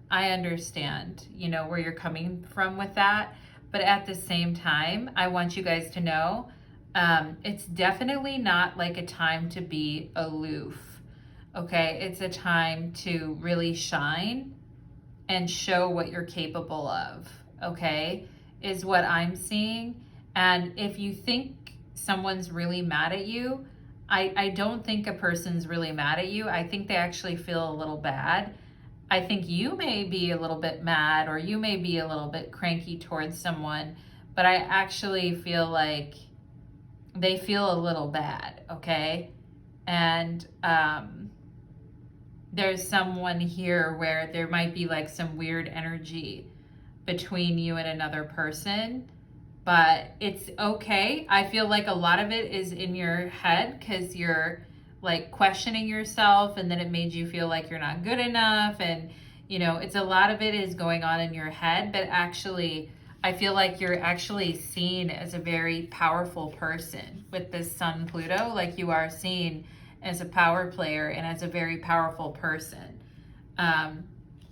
you know, where you're coming from with that. But at the same time, I want you guys to know, it's definitely not like a time to be aloof, okay? It's a time to really shine and show what you're capable of, okay? Is what I'm seeing. And if you think someone's really mad at you, I don't think a person's really mad at you. I think they actually feel a little bad. I think you may be a little bit mad, or you may be a little bit cranky towards someone, but I actually feel like they feel a little bad, okay? And there's someone here where there might be like some weird energy between you and another person, but it's okay. I feel like a lot of it is in your head because you're like questioning yourself, and then it made you feel like you're not good enough. And, you know, it's a lot of it is going on in your head, but actually, I feel like you're actually seen as a very powerful person with this Sun Pluto. Like, you are seen as a power player and as a very powerful person.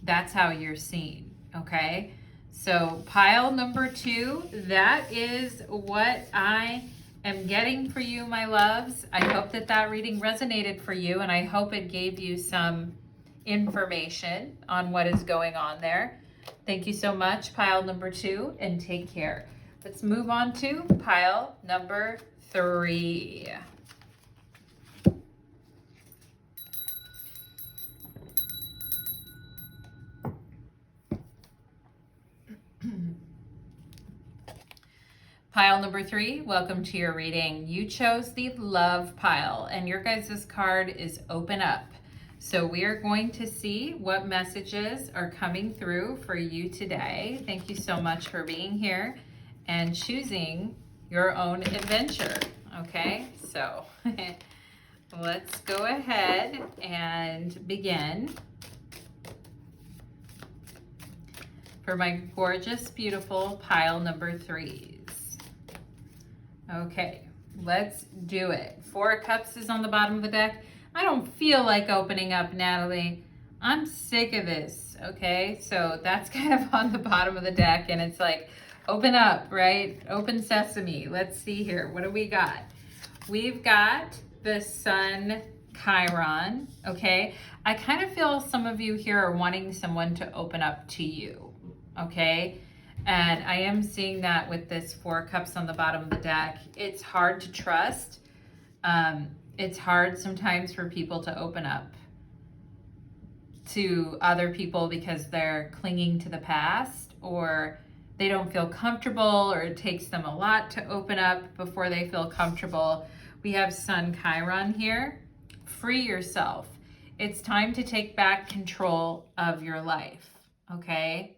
That's how you're seen, okay? So pile number 2, that is what I am getting for you, my loves. I hope that that reading resonated for you, and I hope it gave you some information on what is going on there. Thank you so much, pile number 2, and take care. Let's move on to pile number 3. Pile number 3, welcome to your reading. You chose the love pile, and your guys' card is open up. So we are going to see what messages are coming through for you today. Thank you so much for being here and choosing your own adventure. Okay, so let's go ahead and begin. For my gorgeous, beautiful pile number 3s. Okay, let's do it. 4 of Cups is on the bottom of the deck. I don't feel like opening up, Natalie. I'm sick of this, okay? So that's kind of on the bottom of the deck, and it's like, open up, right? Open sesame. Let's see here. What do we got? We've got the Sun Chiron, okay? I kind of feel some of you here are wanting someone to open up to you, okay? And I am seeing that with this Four Cups on the bottom of the deck. It's hard to trust. It's hard sometimes for people to open up to other people because they're clinging to the past, or they don't feel comfortable, or it takes them a lot to open up before they feel comfortable. We have Sun Chiron here. Free yourself. It's time to take back control of your life, okay?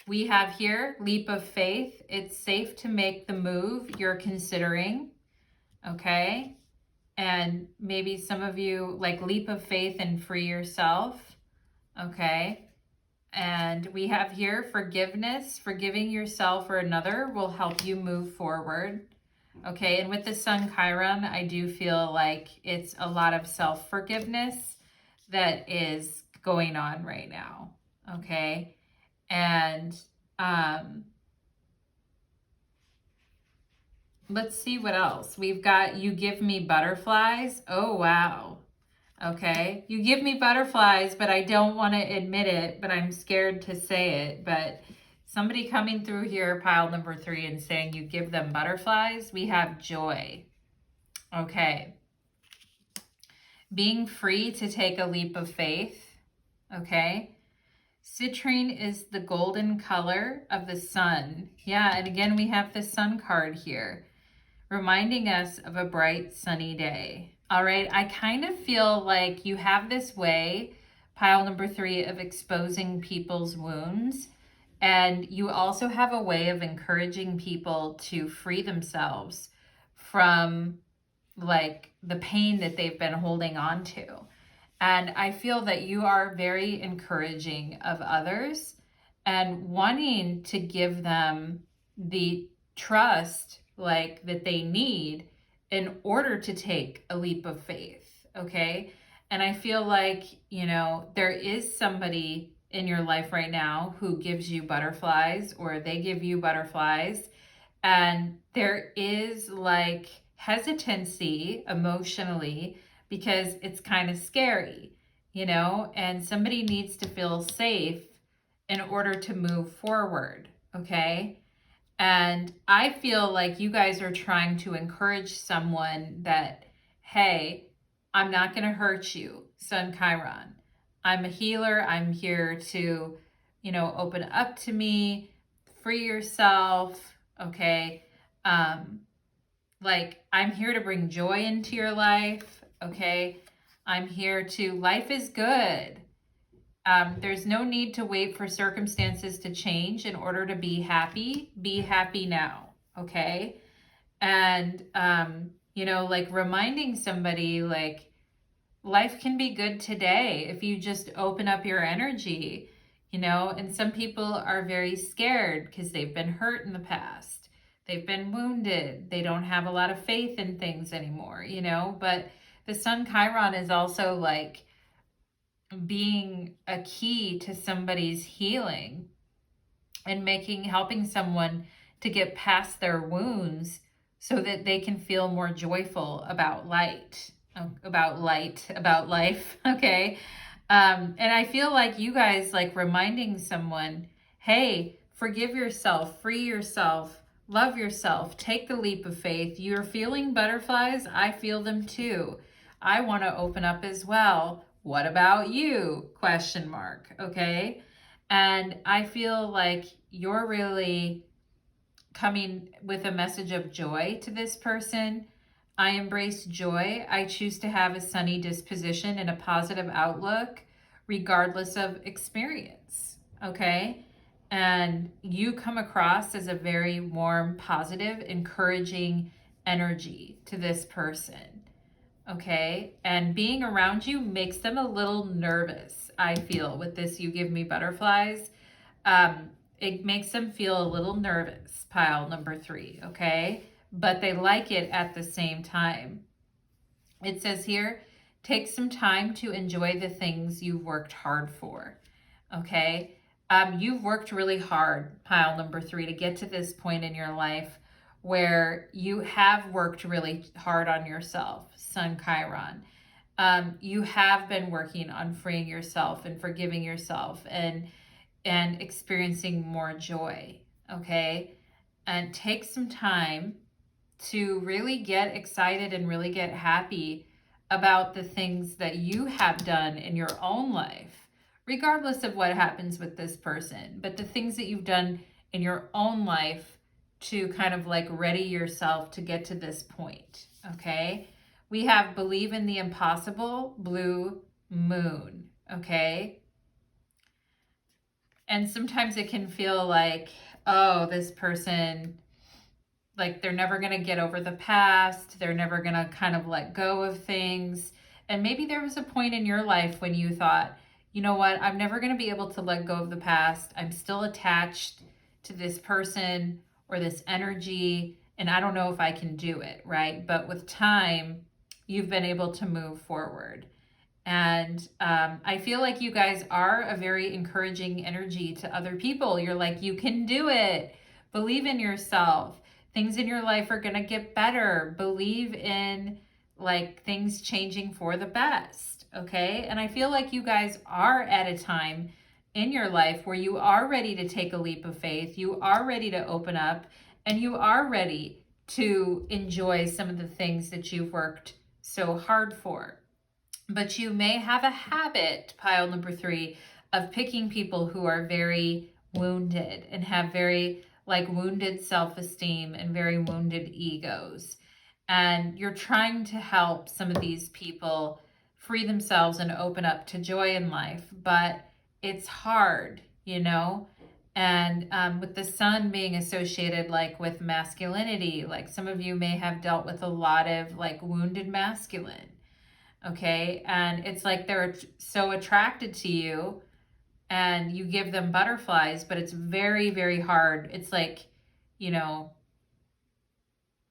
We have here leap of faith. It's safe to make the move you're considering, okay? And maybe some of you like leap of faith and free yourself, okay? And we have here forgiveness. Forgiving yourself or another will help you move forward, okay? And with the Sun Chiron, I do feel like it's a lot of self-forgiveness that is going on right now, okay? And let's see what else. We've got you give me butterflies. Oh, wow. Okay. You give me butterflies, but I don't want to admit it, but I'm scared to say it. But somebody coming through here, pile number 3, and saying you give them butterflies. We have joy. Okay. Being free to take a leap of faith. Okay. Citrine is the golden color of the sun. Yeah, and again, we have the sun card here, reminding us of a bright, sunny day. All right, I kind of feel like you have this way, pile number 3, of exposing people's wounds. And you also have a way of encouraging people to free themselves from like the pain that they've been holding on to. And I feel that you are very encouraging of others and wanting to give them the trust like that they need in order to take a leap of faith, okay? And I feel like, you know, there is somebody in your life right now who gives you butterflies, or they give you butterflies, and there is like hesitancy emotionally because it's kind of scary, you know, and somebody needs to feel safe in order to move forward, okay? And I feel like you guys are trying to encourage someone that, hey, I'm not going to hurt you, Sun Chiron. I'm a healer. I'm here to, you know, open up to me, free yourself, okay? Like, I'm here to bring joy into your life, okay? I'm here to, life is good. There's no need to wait for circumstances to change in order to be happy. Be happy now, okay? And, you know, like reminding somebody, like, life can be good today if you just open up your energy, you know? And some people are very scared because they've been hurt in the past. They've been wounded. They don't have a lot of faith in things anymore, you know? But the Sun Chiron is also like being a key to somebody's healing and helping someone to get past their wounds so that they can feel more joyful about about life, okay? And I feel like you guys like reminding someone, hey, forgive yourself, free yourself, love yourself, take the leap of faith. You're feeling butterflies. I feel them too. I want to open up as well. What about you? Question mark. Okay. And I feel like you're really coming with a message of joy to this person. I embrace joy. I choose to have a sunny disposition and a positive outlook, regardless of experience. Okay. And you come across as a very warm, positive, encouraging energy to this person. Okay. And being around you makes them a little nervous, I feel, with this you give me butterflies. It makes them feel a little nervous, pile number 3. Okay. But they like it at the same time. It says here, take some time to enjoy the things you've worked hard for. Okay. You've worked really hard, pile number 3, to get to this point in your life where you have worked really hard on yourself, Sun Chiron. You have been working on freeing yourself and forgiving yourself and experiencing more joy. Okay. And take some time to really get excited and really get happy about the things that you have done in your own life, regardless of what happens with this person, but the things that you've done in your own life to kind of like ready yourself to get to this point. Okay. We have believe in the impossible, blue moon. Okay. And sometimes it can feel like, oh, this person, like they're never going to get over the past. They're never going to kind of let go of things. And maybe there was a point in your life when you thought, you know what, I'm never going to be able to let go of the past. I'm still attached to this person or this energy, and I don't know if I can do it, right? But with time, you've been able to move forward. And I feel like you guys are a very encouraging energy to other people. You're like, you can do it. Believe in yourself. Things in your life are going to get better. Believe in like things changing for the best. Okay. And I feel like you guys are at a time in your life where you are ready to take a leap of faith. You are ready to open up, and you are ready to enjoy some of the things that you've worked so hard for. But you may have a habit, pile number 3, of picking people who are very wounded and have very like wounded self-esteem and very wounded egos. And you're trying to help some of these people free themselves and open up to joy in life, but it's hard, you know? And with the sun being associated like with masculinity, like some of you may have dealt with a lot of like wounded masculine. Okay. And it's like they're so attracted to you and you give them butterflies, but it's very, very hard. It's like, you know,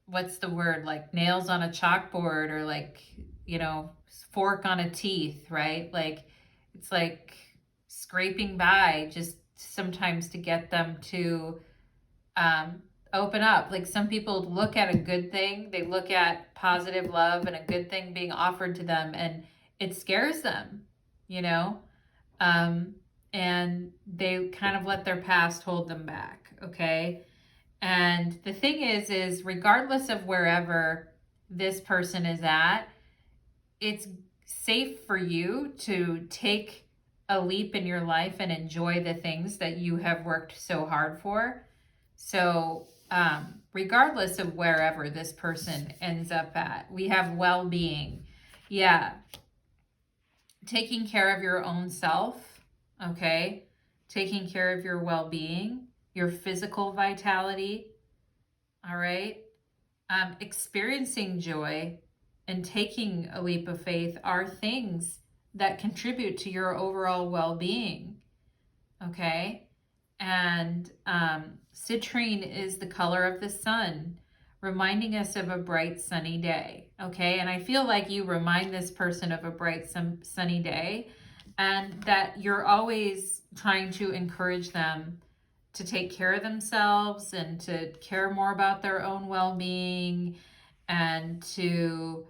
what's the word? Like nails on a chalkboard, or like, you know, fork on a teeth, right? Like it's like scraping by just sometimes to get them to open up. Like some people look at a good thing, they look at positive love and a good thing being offered to them, and it scares them, you know? And they kind of let their past hold them back, okay? And the thing is regardless of wherever this person is at, it's safe for you to take a leap in your life and enjoy the things that you have worked so hard for. So, regardless of wherever this person ends up at, we have well-being. Yeah. Taking care of your own self, okay? Taking care of your well-being, your physical vitality, all right? Experiencing joy and taking a leap of faith are things that contribute to your overall well-being, okay? And citrine is the color of the sun, reminding us of a bright sunny day, okay? And I feel like you remind this person of a bright sunny day, and that you're always trying to encourage them to take care of themselves and to care more about their own well-being, and to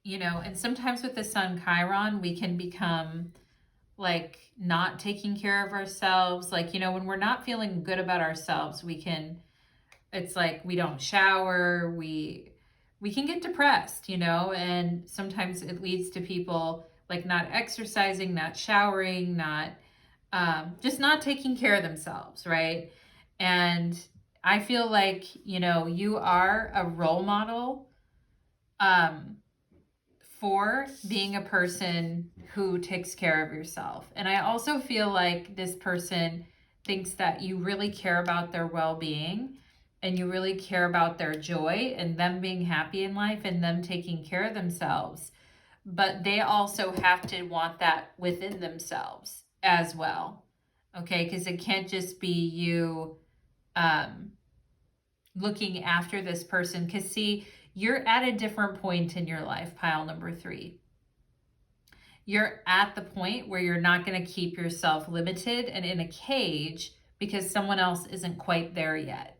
you know, and sometimes with the sun Chiron, we can become like not taking care of ourselves. Like, you know, when we're not feeling good about ourselves, it's like we don't shower, we can get depressed, you know, and sometimes it leads to people like not exercising, not showering, not just not taking care of themselves, right? And I feel like, you know, you are a role model for being a person who takes care of yourself. And I also feel like this person thinks that you really care about their well-being, and you really care about their joy and them being happy in life and them taking care of themselves. But they also have to want that within themselves as well. Okay, because it can't just be you looking after this person. Because see, You're at a different point in your life, pile number 3. You're at the point where you're not going to keep yourself limited and in a cage because someone else isn't quite there yet.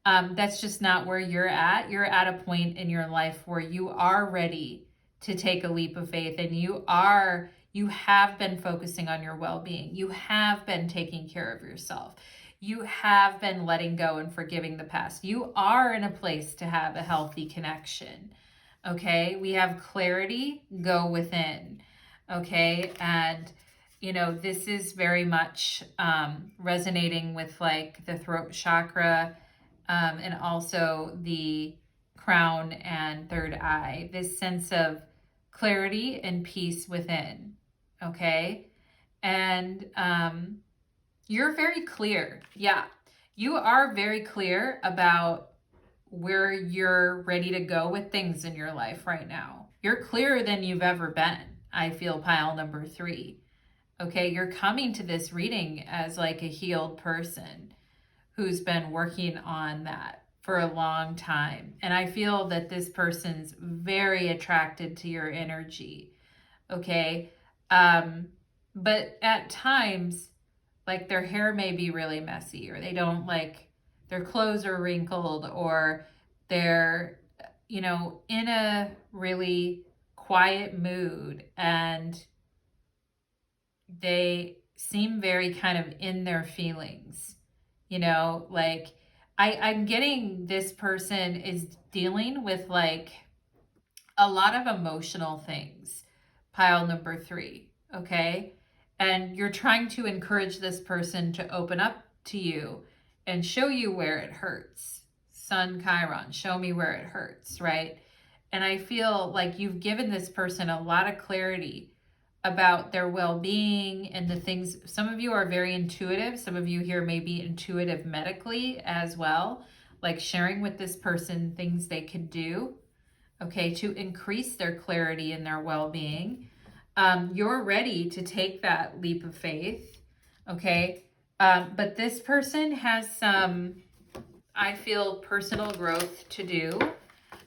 That's just not where you're at. You're at a point in your life where you are ready to take a leap of faith, and you have been focusing on your well-being. You have been taking care of yourself. You have been letting go and forgiving the past. You are in a place to have a healthy connection. Okay, we have clarity, go within. Okay, and this is very much resonating with like the throat chakra, and also the crown and third eye. This sense of clarity and peace within. Okay, and you're very clear. Yeah, you are very clear about where you're ready to go with things in your life right now. You're clearer than you've ever been, I feel, pile number 3. Okay, you're coming to this reading as like a healed person who's been working on that for a long time. And I feel that this person's very attracted to your energy. Okay, but at times, like their hair may be really messy, or they don't like, their clothes are wrinkled, or they're, in a really quiet mood, and they seem very kind of in their feelings, like I'm getting this person is dealing with like a lot of emotional things, pile number 3, okay? And you're trying to encourage this person to open up to you and show you where it hurts. Sun Chiron, show me where it hurts, right? And I feel like you've given this person a lot of clarity about their well-being and the things. Some of you are very intuitive. Some of you here may be intuitive medically as well, like sharing with this person things they could do, okay, to increase their clarity and their well-being. You're ready to take that leap of faith, okay? But this person has some, I feel, personal growth to do.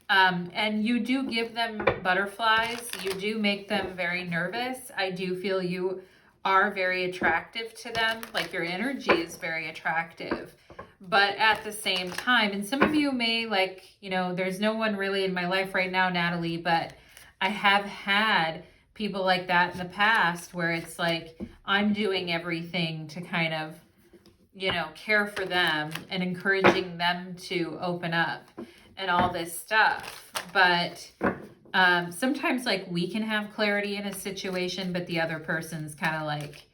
And you do give them butterflies. You do make them very nervous. I do feel you are very attractive to them. Like your energy is very attractive. But at the same time, and some of you may like, there's no one really in my life right now, Natalie, but I have had people like that in the past where it's like, I'm doing everything to kind of, care for them and encouraging them to open up and all this stuff. But sometimes like we can have clarity in a situation, but the other person's kind of like,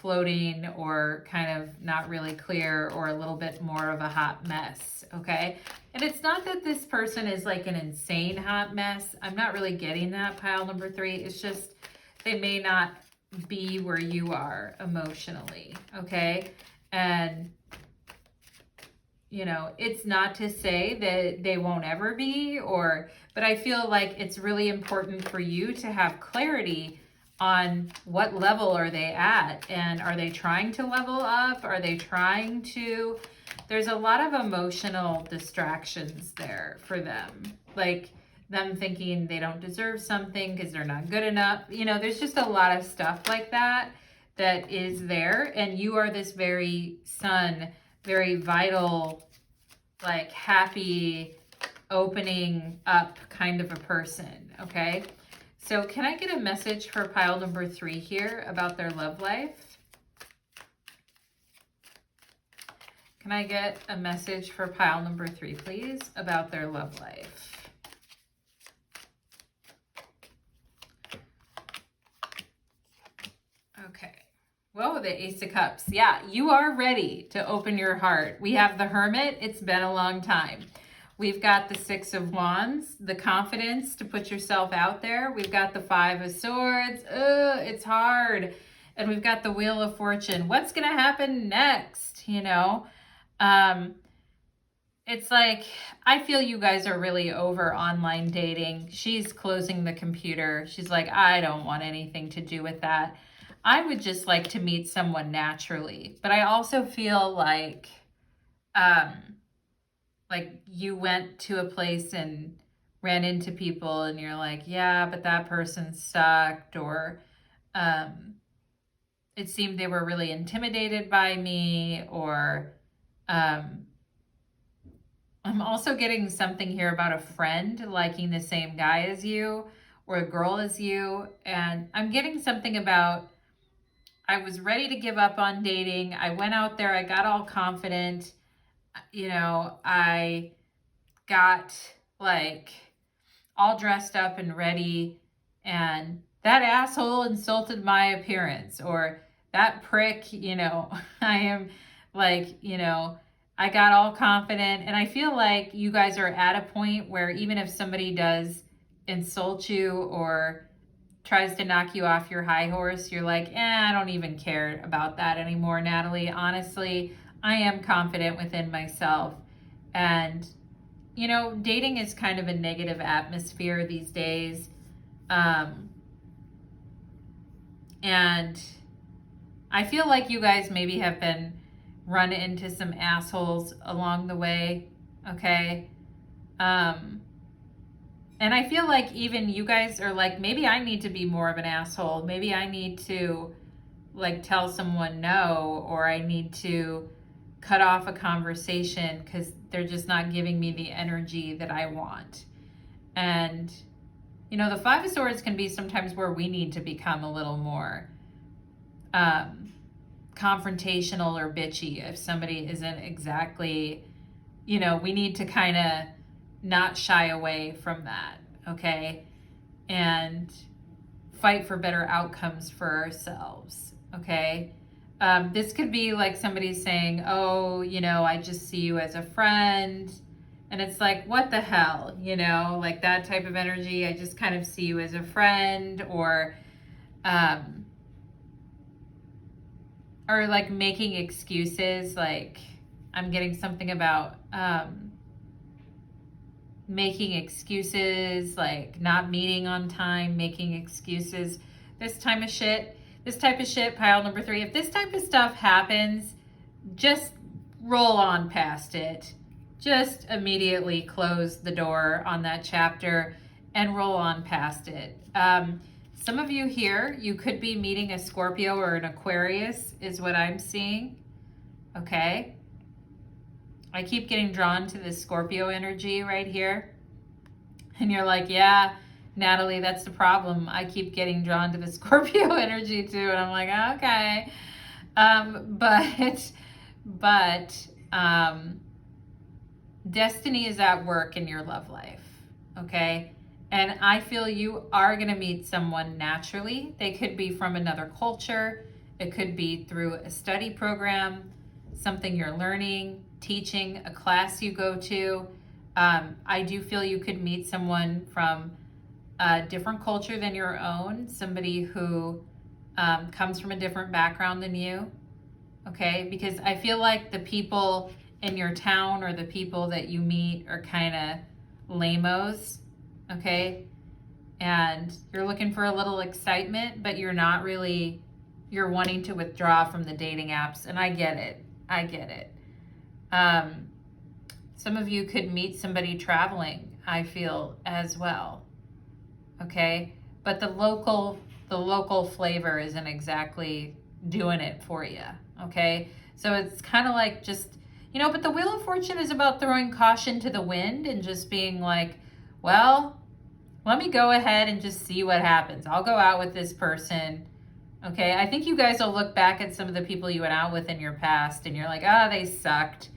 floating or kind of not really clear, or a little bit more of a hot mess. Okay. And it's not that this person is like an insane hot mess. I'm not really getting that, pile number 3. It's just, they may not be where you are emotionally. Okay. And it's not to say that they won't ever be, but I feel like it's really important for you to have clarity on what level are they at, and are they trying to level up? Are they trying to, there's a lot of emotional distractions there for them. Like them thinking they don't deserve something because they're not good enough. There's just a lot of stuff like that is there. And you are this very sun, very vital, like happy, opening up kind of a person, okay? So can I get a message for pile number 3 here about their love life? Can I get a message for pile number 3, please, about their love life? Okay. Whoa, the Ace of Cups. Yeah, you are ready to open your heart. We have the Hermit. It's been a long time. We've got the 6 of Wands, the confidence to put yourself out there. We've got the 5 of Swords. It's hard. And we've got the Wheel of Fortune. What's going to happen next? It's like, I feel you guys are really over online dating. She's closing the computer. She's like, I don't want anything to do with that. I would just like to meet someone naturally. But I also feel like, like you went to a place and ran into people and you're like, yeah, but that person sucked, or um, it seemed they were really intimidated by me, or um, I'm also getting something here about a friend liking the same guy as you or a girl as you. And I'm getting something about I was ready to give up on dating. I went out there, I got all confident. I got like all dressed up and ready, and that asshole insulted my appearance, or that prick, I am like, I got all confident. And I feel like you guys are at a point where even if somebody does insult you or tries to knock you off your high horse, you're like, I don't even care about that anymore, Natalie. Honestly, I am confident within myself. And dating is kind of a negative atmosphere these days. And I feel like you guys maybe have been run into some assholes along the way. Okay. And I feel like even you guys are like, maybe I need to be more of an asshole. Maybe I need to like tell someone no, or I need to cut off a conversation because they're just not giving me the energy that I want. And, the Five of Swords can be sometimes where we need to become a little more confrontational or bitchy if somebody isn't exactly, we need to kind of not shy away from that, okay? And fight for better outcomes for ourselves, okay? This could be like somebody saying, oh, I just see you as a friend. And it's like, what the hell, like that type of energy. I just kind of see you as a friend, or like making excuses. Like I'm getting something about making excuses, like not meeting on time, making excuses. This type of shit, pile number 3. If this type of stuff happens, just roll on past it. Just immediately close the door on that chapter and roll on past it. Some of you here, you could be meeting a Scorpio or an Aquarius, is what I'm seeing. Okay. I keep getting drawn to this Scorpio energy right here. And you're like, yeah, Natalie, that's the problem. I keep getting drawn to the Scorpio energy too. And I'm like, okay. But destiny is at work in your love life. Okay. And I feel you are going to meet someone naturally. They could be from another culture. It could be through a study program, something you're learning, teaching, a class you go to. I do feel you could meet someone from a different culture than your own, somebody who comes from a different background than you. Okay, because I feel like the people in your town or the people that you meet are kind of lame-os. Okay, and you're looking for a little excitement, but you're not really, you're wanting to withdraw from the dating apps, and I get it. Some of you could meet somebody traveling, I feel, as well. Okay, but the local flavor isn't exactly doing it for you. Okay, so it's kind of like just, but the Wheel of Fortune is about throwing caution to the wind and just being like, well, let me go ahead and just see what happens. I'll go out with this person. Okay, I think you guys will look back at some of the people you went out with in your past and you're like, they sucked.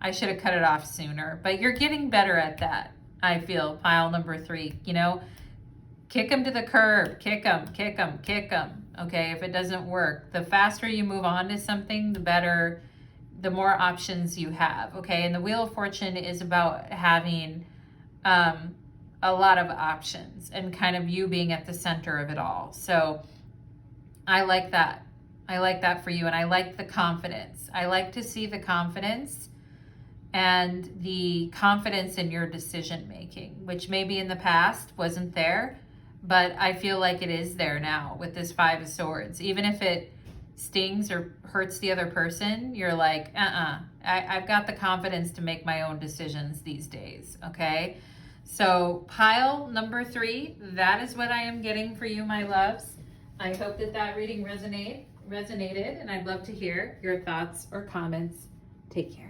I should have cut it off sooner. But you're getting better at that, I feel, pile number 3. Kick them to the curb. Kick them. Okay, if it doesn't work. The faster you move on to something, the better, the more options you have. Okay, and the Wheel of Fortune is about having a lot of options and kind of you being at the center of it all. So I like that. I like that for you. And I like the confidence. I like to see the confidence and the confidence in your decision making, which maybe in the past wasn't there, but I feel like it is there now with this 5 of Swords. Even if it stings or hurts the other person, you're like, I've got the confidence to make my own decisions these days, okay? So pile number 3, that is what I am getting for you, my loves. I hope that that reading resonated, and I'd love to hear your thoughts or comments. Take care.